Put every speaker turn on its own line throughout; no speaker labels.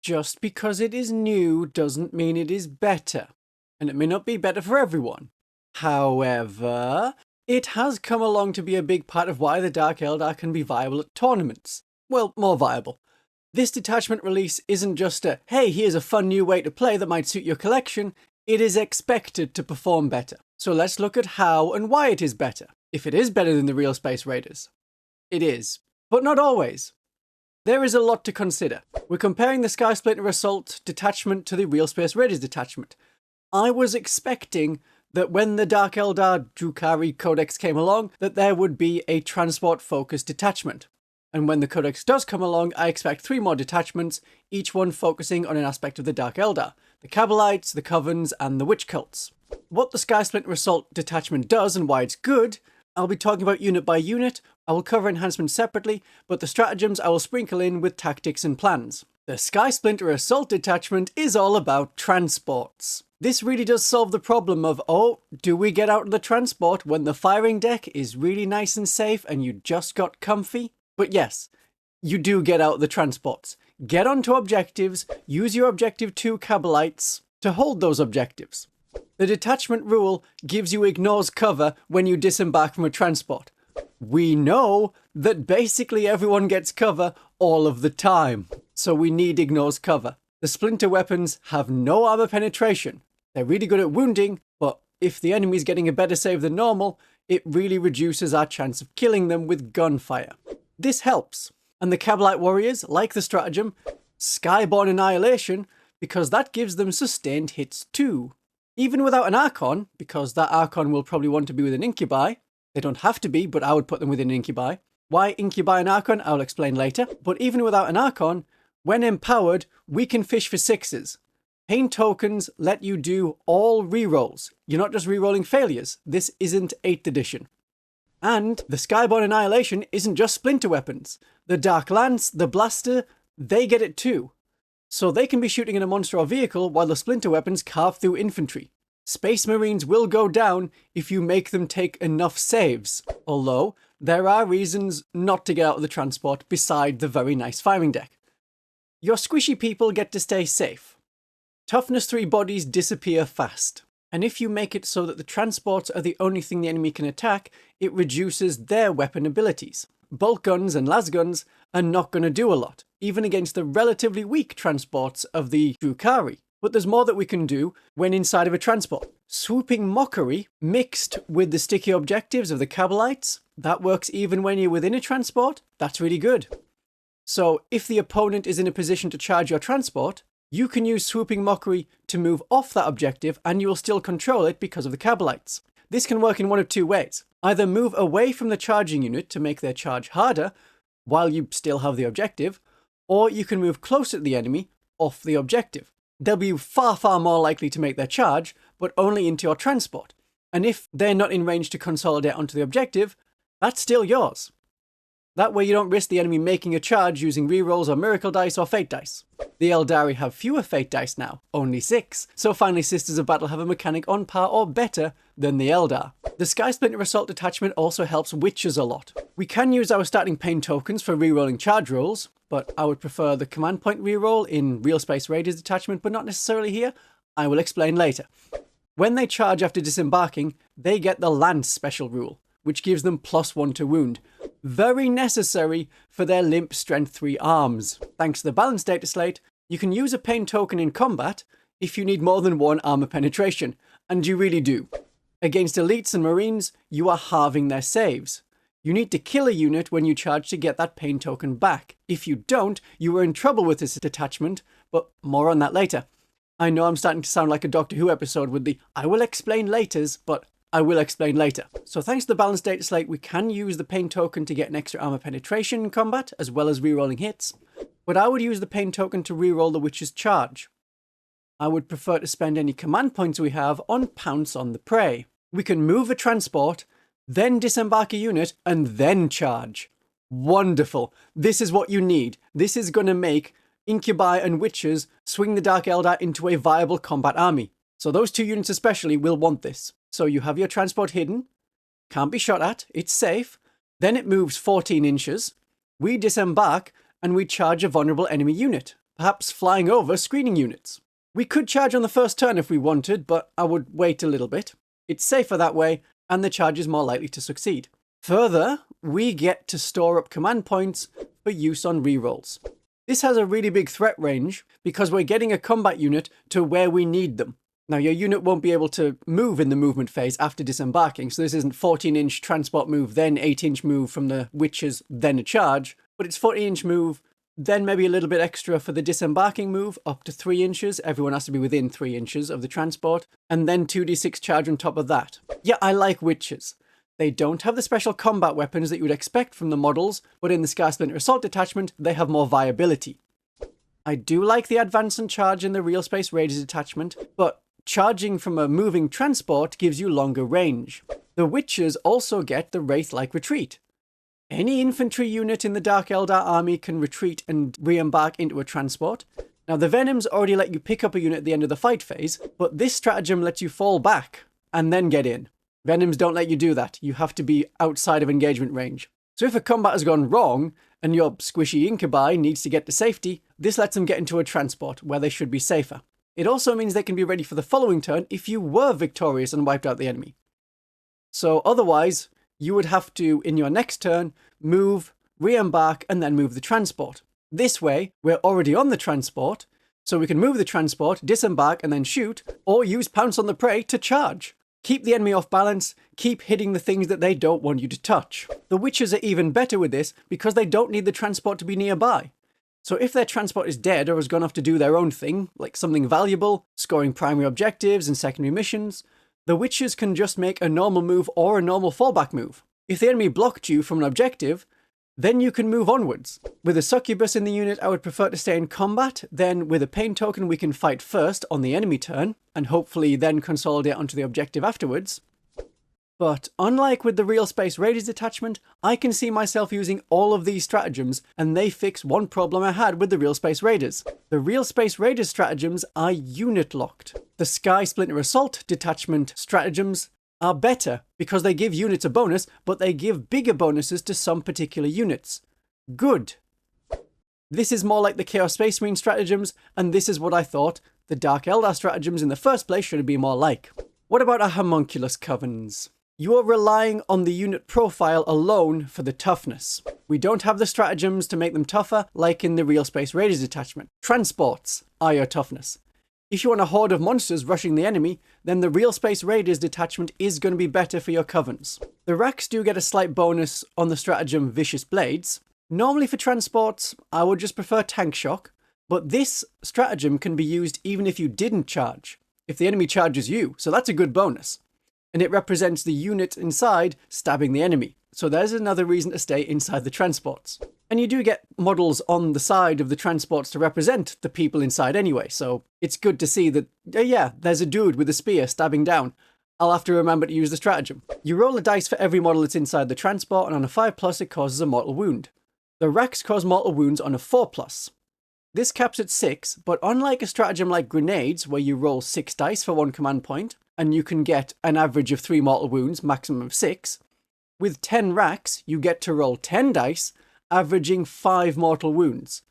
Just because it is new doesn't mean it is better, and it may not be better for everyone. However, it has come along to be a big part of why the Dark Eldar can be viable at tournaments. Well, more viable. This detachment release isn't just a, hey, here's a fun new way to play that might suit your collection. It is expected to perform better. So let's look at how and why it is better. If it is better than the Realspace Raiders. It is, but not always. There is a lot to consider. We're comparing the Skysplinter Assault detachment to the Realspace Raiders detachment. I was expecting that when the Dark Eldar Drukhari Codex came along, that there would be a transport-focused detachment. And when the Codex does come along, I expect 3 more detachments, each one focusing on an aspect of the Dark Eldar. The kabalites, the covens, and the witch cults. What the Skysplinter Assault detachment does and why it's good, I'll be talking about unit by unit. I will cover enhancements separately, but the stratagems I will sprinkle in with tactics and plans. The Skysplinter Assault detachment is all about transports. This really does solve the problem of, oh, do we get out of the transport when the firing deck is really nice and safe and you just got comfy? But yes, you do get out of the transports. Get onto objectives, use your objective 2 kabalites to hold those objectives. The detachment rule gives you ignores cover when you disembark from a transport. We know that basically everyone gets cover all of the time, so we need ignores cover. The splinter weapons have no armor penetration. They're really good at wounding, but if the enemy's getting a better save than normal, it really reduces our chance of killing them with gunfire. This helps. And the kabalite warriors, like the stratagem, Skyborn Annihilation, because that gives them sustained hits too. Even without an Archon, because that Archon will probably want to be with an Incubi. They don't have to be, but I would put them within Incubi. Why Incubi and Archon, I'll explain later. But even without an Archon, when empowered, we can fish for 6s. Pain tokens let you do all rerolls. You're not just rerolling failures. This isn't 8th edition. And the Skyborn Annihilation isn't just splinter weapons. The Dark Lance, the Blaster, they get it too. So they can be shooting in a monster or vehicle while the splinter weapons carve through infantry. Space Marines will go down if you make them take enough saves. Although, there are reasons not to get out of the transport beside the very nice firing deck. Your squishy people get to stay safe. Toughness 3 bodies disappear fast. And if you make it so that the transports are the only thing the enemy can attack, it reduces their weapon abilities. Bolt guns and las guns are not going to do a lot, even against the relatively weak transports of the Drukhari. But there's more that we can do when inside of a transport. Swooping Mockery, mixed with the sticky objectives of the kabalites, that works even when you're within a transport. That's really good. So if the opponent is in a position to charge your transport, you can use Swooping Mockery to move off that objective and you will still control it because of the kabalites. This can work in one of 2 ways. Either move away from the charging unit to make their charge harder, while you still have the objective, or you can move closer to the enemy off the objective. They'll be far, far more likely to make their charge, but only into your transport. And if they're not in range to consolidate onto the objective, that's still yours. That way you don't risk the enemy making a charge using rerolls or miracle dice or fate dice. The Eldari have fewer fate dice now, only 6, so finally Sisters of Battle have a mechanic on par or better than the Eldar. The Skysplinter Assault detachment also helps witches a lot. We can use our starting pain tokens for rerolling charge rolls, but I would prefer the command point reroll in Realspace Raiders detachment, but not necessarily here. I will explain later. When they charge after disembarking, they get the Lance special rule, which gives them +1 to wound. Very necessary for their limp strength 3 arms. Thanks to the Balance Dataslate, you can use a pain token in combat if you need more than 1 armor penetration, and you really do. Against elites and marines, you are halving their saves. You need to kill a unit when you charge to get that pain token back. If you don't, you are in trouble with this detachment, but more on that later. I know I'm starting to sound like a Doctor Who episode with the I will explain laters, but I will explain later. So thanks to the Balance Dataslate, we can use the pain token to get an extra armor penetration in combat, as well as rerolling hits. But I would use the pain token to reroll the witch's charge. I would prefer to spend any command points we have on Pounce on the Prey. We can move a transport, then disembark a unit, and then charge. Wonderful. This is what you need. This is going to make Incubi and Witches swing the Dark Eldar into a viable combat army. So those 2 units especially will want this. So you have your transport hidden, can't be shot at, it's safe, then it moves 14 inches, we disembark and we charge a vulnerable enemy unit. perhaps flying over screening units. We could charge on the first turn if we wanted, but I would wait a little bit. It's safer that way, and the charge is more likely to succeed. Further, we get to store up command points for use on rerolls. This has a really big threat range because we're getting a combat unit to where we need them. Now, your unit won't be able to move in the movement phase after disembarking, so this isn't 14-inch transport move, then 8-inch move from the wyches, then a charge, but it's 14-inch move, then maybe a little bit extra for the disembarking move, up to 3 inches. Everyone has to be within 3 inches of the transport, and then 2d6 charge on top of that. Yeah, I like wyches. They don't have the special combat weapons that you would expect from the models, but in the Skysplinter Assault detachment, they have more viability. I do like the advance and charge in the Realspace Raiders detachment, but charging from a moving transport gives you longer range. The wyches also get the Wraith-like retreat. Any infantry unit in the Dark Eldar army can retreat and re-embark into a transport. Now, the Venoms already let you pick up a unit at the end of the fight phase, but this stratagem lets you fall back and then get in. Venoms don't let you do that. You have to be outside of engagement range. So if a combat has gone wrong and your squishy incubi needs to get to safety, this lets them get into a transport where they should be safer. It also means they can be ready for the following turn if you were victorious and wiped out the enemy. So otherwise, you would have to, in your next turn, move, re-embark, and then move the transport. This way, we're already on the transport, so we can move the transport, disembark, and then shoot, or use Pounce on the Prey to charge. Keep the enemy off balance, keep hitting the things that they don't want you to touch. The wyches are even better with this because they don't need the transport to be nearby. So if their transport is dead or has gone off to do their own thing, like something valuable, scoring primary objectives and secondary missions, the wyches can just make a normal move or a normal fallback move. If the enemy blocked you from an objective, then you can move onwards. With a succubus in the unit, I would prefer to stay in combat. Then with a pain token, we can fight first on the enemy turn, and hopefully then consolidate onto the objective afterwards. But unlike with the Realspace Raiders detachment, I can see myself using all of these stratagems, and they fix one problem I had with the Realspace Raiders. The Realspace Raiders stratagems are unit locked. The Skysplinter Assault detachment stratagems are better because they give units a bonus, but they give bigger bonuses to some particular units. Good. This is more like the Chaos Space Marine stratagems, and this is what I thought the Dark Eldar stratagems in the first place should be more like. What about our haemonculous covens? You are relying on the unit profile alone for the toughness. We don't have the stratagems to make them tougher like in the Realspace Raiders detachment. Transports are your toughness. If you want a horde of monsters rushing the enemy, then the Realspace Raiders detachment is going to be better for your covens. The racks do get a slight bonus on the stratagem Vicious Blades. Normally for transports, I would just prefer Tank Shock, but this stratagem can be used even if you didn't charge, if the enemy charges you, so that's a good bonus. And it represents the unit inside stabbing the enemy, so there's another reason to stay inside the transports. And you do get models on the side of the transports to represent the people inside anyway, so it's good to see that, yeah, there's a dude with a spear stabbing down. I'll have to remember to use the stratagem. You roll a dice for every model that's inside the transport, and on a 5+, it causes a mortal wound. The racks cause mortal wounds on a 4+. This caps at 6, but unlike a stratagem like grenades, where you roll 6 dice for 1 command point, and you can get an average of 3 mortal wounds, maximum of 6, with 10 racks, you get to roll 10 dice, averaging 5 mortal wounds.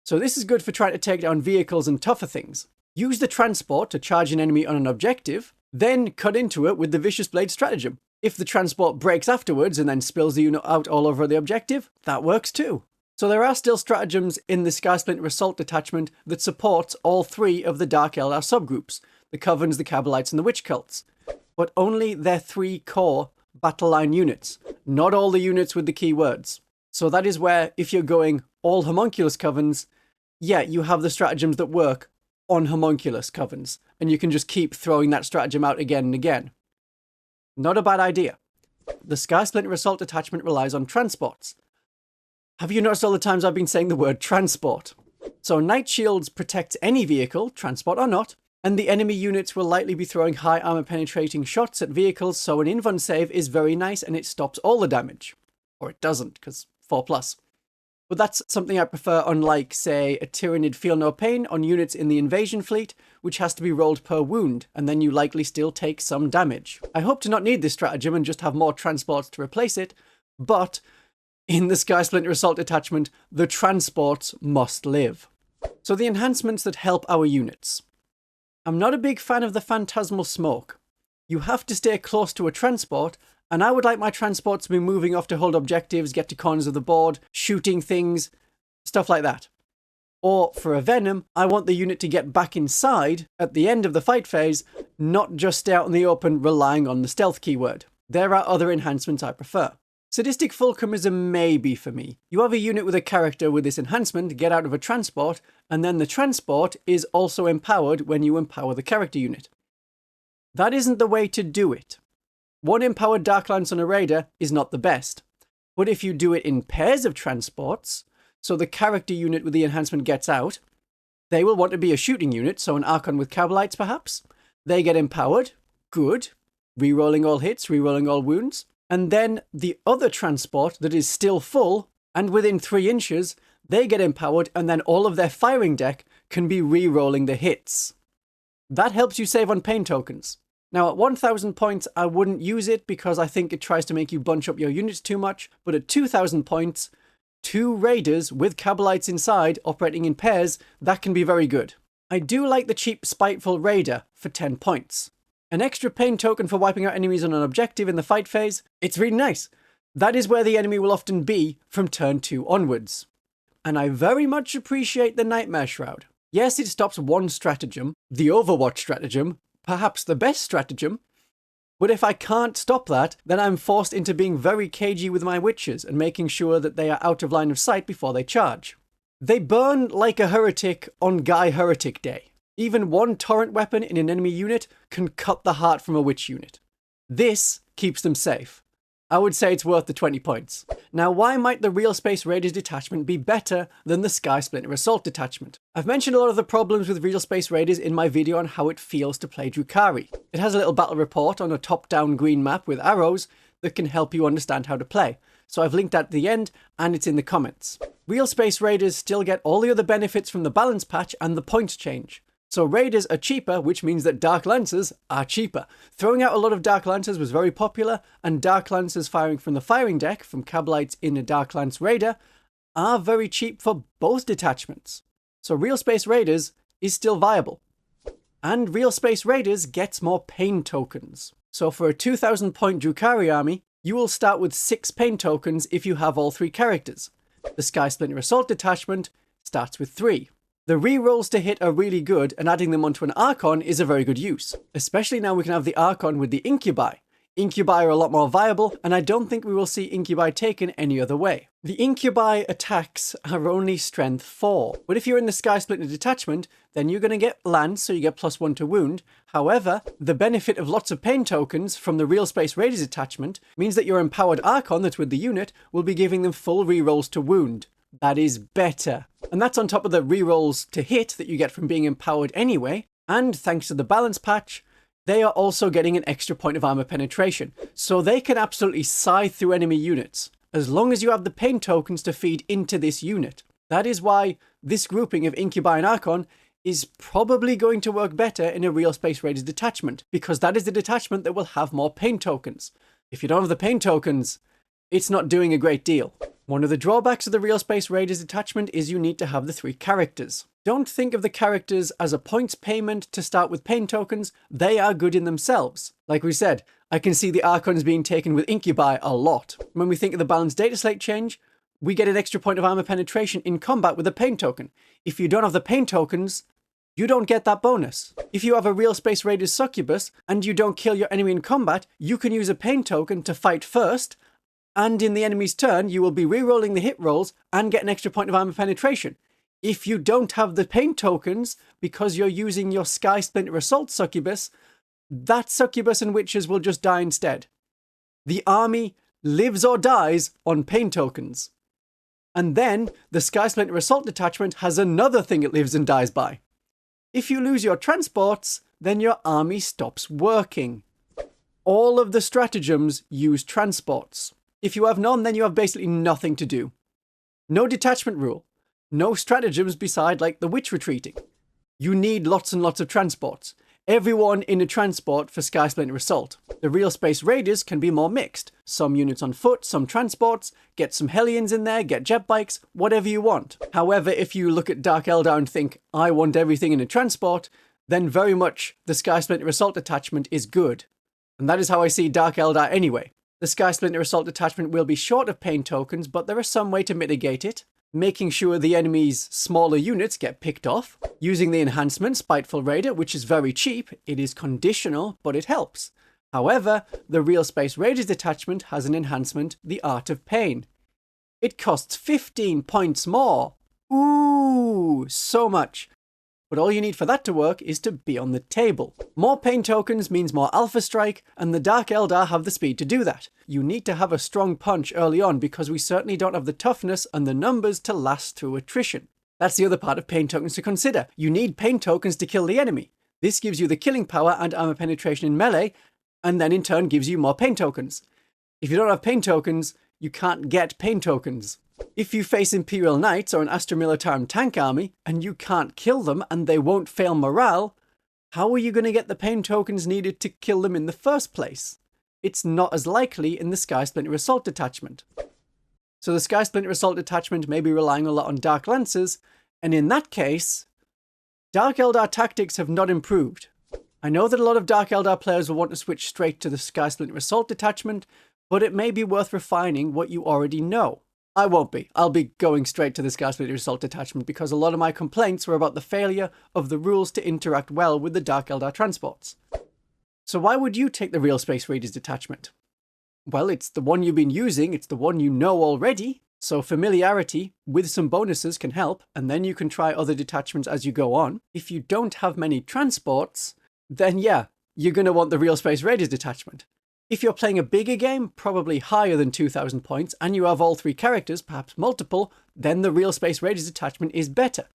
So this is good for trying to take down vehicles and tougher things. Use the transport to charge an enemy on an objective, then cut into it with the Vicious Blade stratagem. If the transport breaks afterwards and then spills the unit out all over the objective, that works too. So there are still stratagems in the Skysplinter Assault detachment that supports all 3 of the Dark Eldar subgroups, the covens, the kabalites, and the witch cults, but only their 3 core battle line units, not all the units with the keywords. So that is where, if you're going all haemonculous covens, yeah, you have the stratagems that work on haemonculous covens, and you can just keep throwing that stratagem out again and again. Not a bad idea. The Skysplinter Assault detachment relies on transports. Have you noticed all the times I've been saying the word transport? So Night Shields protects any vehicle, transport or not, and the enemy units will likely be throwing high armor penetrating shots at vehicles, so an invuln save is very nice and it stops all the damage. Or it doesn't, because 4+. But that's something I prefer, unlike, say, a Tyrannid Feel No Pain on units in the invasion fleet, which has to be rolled per wound, and then you likely still take some damage. I hope to not need this stratagem and just have more transports to replace it, but in the Skysplinter Assault detachment, the transports must live. So the enhancements that help our units. I'm not a big fan of the phantasmal smoke. You have to stay close to a transport, and I would like my transports to be moving off to hold objectives, get to corners of the board, shooting things, stuff like that. Or for a Venom, I want the unit to get back inside at the end of the fight phase, not just stay out in the open relying on the stealth keyword. There are other enhancements I prefer. Sadistic Fulcrum is a maybe for me. You have a unit with a character with this enhancement get out of a transport, and then the transport is also empowered when you empower the character unit. That isn't the way to do it. One empowered Dark Lance on a Raider is not the best. But if you do it in pairs of transports, so the character unit with the enhancement gets out, they will want to be a shooting unit, so an Archon with kabalites perhaps. They get empowered, good, rerolling all hits, rerolling all wounds. And then the other transport that is still full, and within 3 inches, they get empowered, and then all of their firing deck can be re-rolling the hits. That helps you save on pain tokens. Now at 1000 points, I wouldn't use it because I think it tries to make you bunch up your units too much, but at 2000 points, 2 Raiders with kabalites inside operating in pairs, that can be very good. I do like the cheap Spiteful Raider for 10 points. An extra pain token for wiping out enemies on an objective in the fight phase, it's really nice. That is where the enemy will often be from turn 2 onwards. And I very much appreciate the Nightmare Shroud. Yes, it stops one stratagem, the Overwatch stratagem, perhaps the best stratagem, but if I can't stop that, then I'm forced into being very cagey with my witches and making sure that they are out of line of sight before they charge. They burn like a heretic on Guy Heretic Day. Even one torrent weapon in an enemy unit can cut the heart from a witch unit. This keeps them safe. I would say it's worth the 20 points. Now, why might the Realspace Raiders detachment be better than the Skysplinter Assault detachment? I've mentioned a lot of the problems with Realspace Raiders in my video on how it feels to play Drukhari. It has a little battle report on a top-down green map with arrows that can help you understand how to play. So I've linked that at the end, and it's in the comments. Realspace Raiders still get all the other benefits from the balance patch and the points change. So Raiders are cheaper, which means that Dark Lancers are cheaper. Throwing out a lot of Dark Lancers was very popular, and Dark Lancers firing from the firing deck from kabalites in a Dark Lance Raider are very cheap for both detachments. So Realspace Raiders is still viable. And Realspace Raiders gets more pain tokens. So for a 2000 point Drukhari army, you will start with 6 pain tokens if you have all 3 characters. The Skysplinter Assault detachment starts with 3. The rerolls to hit are really good, and adding them onto an Archon is a very good use. Especially now we can have the Archon with the Incubi. Incubi are a lot more viable, and I don't think we will see Incubi taken any other way. The Incubi attacks are only strength 4, but if you're in the Skysplinter detachment, then you're going to get Lance, so you get +1 to wound. However, the benefit of lots of pain tokens from the Realspace Raiders attachment means that your empowered Archon that's with the unit will be giving them full rerolls to wound. That is better. And that's on top of the rerolls to hit that you get from being empowered anyway. And thanks to the balance patch, they are also getting an extra point of armor penetration. So they can absolutely scythe through enemy units, as long as you have the pain tokens to feed into this unit. That is why this grouping of Incubi and Archon is probably going to work better in a Realspace Raiders detachment, because that is the detachment that will have more pain tokens. If you don't have the pain tokens, it's not doing a great deal. One of the drawbacks of the Realspace Raiders detachment is you need to have the 3 characters. Don't think of the characters as a points payment to start with pain tokens, they are good in themselves. Like we said, I can see the Archons being taken with Incubi a lot. When we think of the Balance Dataslate change, we get an extra point of armor penetration in combat with a pain token. If you don't have the pain tokens, you don't get that bonus. If you have a Realspace Raiders Succubus and you don't kill your enemy in combat, you can use a pain token to fight first, and in the enemy's turn, you will be re-rolling the hit rolls and get an extra point of armor penetration. If you don't have the pain tokens, because you're using your Skysplinter Assault Succubus, that Succubus and Witches will just die instead. The army lives or dies on pain tokens. And then, the Skysplinter Assault detachment has another thing it lives and dies by. If you lose your transports, then your army stops working. All of the stratagems use transports. If you have none, then you have basically nothing to do. No detachment rule. No stratagems beside like the witch retreating. You need lots and lots of transports. everyone in a transport for Skysplinter Assault. The Realspace Raiders can be more mixed. Some units on foot, some transports, get some Hellions in there, get jet bikes, whatever you want. However, if you look at Dark Eldar and think, I want everything in a transport, then very much the Skysplinter Assault detachment is good. And that is how I see Dark Eldar anyway. The Skysplinter Assault detachment will be short of pain tokens, but there is some way to mitigate it. Making sure the enemy's smaller units get picked off. Using the enhancement, Spiteful Raider, which is very cheap. It is conditional, but it helps. However, the Realspace Raiders detachment has an enhancement, the Art of Pain. It costs 15 points more. Ooh, so much. But all you need for that to work is to be on the table. More pain tokens means more Alpha Strike, and the Dark Eldar have the speed to do that. You need to have a strong punch early on because we certainly don't have the toughness and the numbers to last through attrition. That's the other part of pain tokens to consider. You need pain tokens to kill the enemy. This gives you the killing power and armor penetration in melee, and then in turn gives you more pain tokens. If you don't have pain tokens, you can't get pain tokens. If you face Imperial Knights or an Astra Militarum tank army, and you can't kill them and they won't fail morale, how are you going to get the pain tokens needed to kill them in the first place? It's not as likely in the Skysplinter Assault detachment. So the Skysplinter Assault detachment may be relying a lot on Dark Lancers, and in that case, Dark Eldar tactics have not improved. I know that a lot of Dark Eldar players will want to switch straight to the Skysplinter Assault detachment, but it may be worth refining what you already know. I won't be. I'll be going straight to the Skysplinter Assault detachment because a lot of my complaints were about the failure of the rules to interact well with the Dark Eldar transports. So why would you take the Realspace Raiders detachment? Well, it's the one you've been using, it's the one you know already, so familiarity with some bonuses can help, and then you can try other detachments as you go on. If you don't have many transports, then yeah, you're going to want the Realspace Raiders detachment. If you're playing a bigger game, probably higher than 2,000 points, and you have all three characters, perhaps multiple, then the Realspace Raiders detachment is better,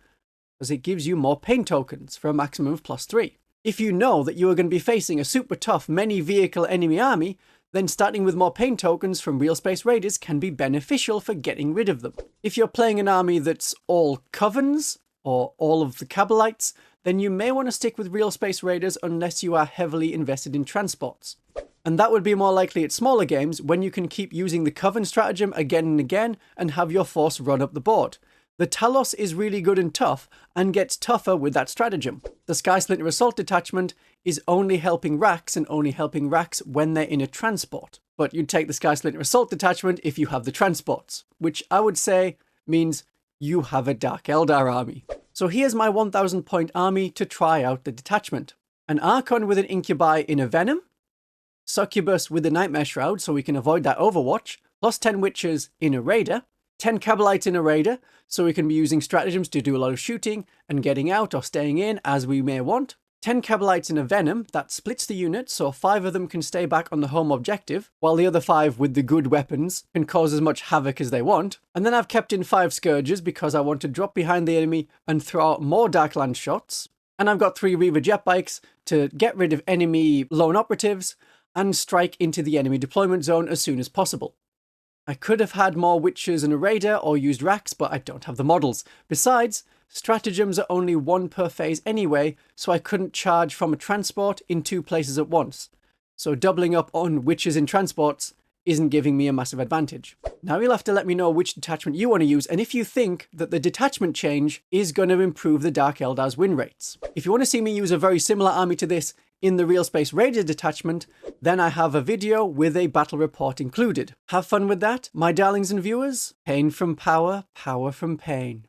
because it gives you more pain tokens for a maximum of +3. If you know that you are going to be facing a super tough many-vehicle enemy army, then starting with more pain tokens from Realspace Raiders can be beneficial for getting rid of them. If you're playing an army that's all covens, or all of the kabalites, then you may want to stick with Realspace Raiders unless you are heavily invested in transports. And that would be more likely at smaller games when you can keep using the Coven stratagem again and again and have your force run up the board. The Talos is really good and tough and gets tougher with that stratagem. The Skysplinter Assault detachment is only helping racks and only helping racks when they're in a transport. But you'd take the Skysplinter Assault detachment if you have the transports, which I would say means you have a Dark Eldar army. So here's my 1,000 point army to try out the detachment. An Archon with an Incubi in a Venom, Succubus with the Nightmare Shroud so we can avoid that Overwatch, plus 10 Witches in a Raider, 10 Kabalites in a Raider so we can be using stratagems to do a lot of shooting and getting out or staying in as we may want, 10 Kabalites in a Venom that splits the unit so 5 of them can stay back on the home objective while the other 5 with the good weapons can cause as much havoc as they want, and then I've kept in 5 Scourges because I want to drop behind the enemy and throw out more Darkland shots, and I've got 3 Reaver jet bikes to get rid of enemy lone operatives and strike into the enemy deployment zone as soon as possible. I could have had more Witches and a Raider or used racks, but I don't have the models. Besides, stratagems are only 1 per phase anyway, so I couldn't charge from a transport in 2 places at once. So doubling up on Witches in transports isn't giving me a massive advantage. Now you'll have to let me know which detachment you want to use and if you think that the detachment change is going to improve the Dark Eldar's win rates. If you want to see me use a very similar army to this in the Realspace Raiders detachment, then I have a video with a battle report included. Have fun with that, my darlings and viewers. Pain from power, power from pain.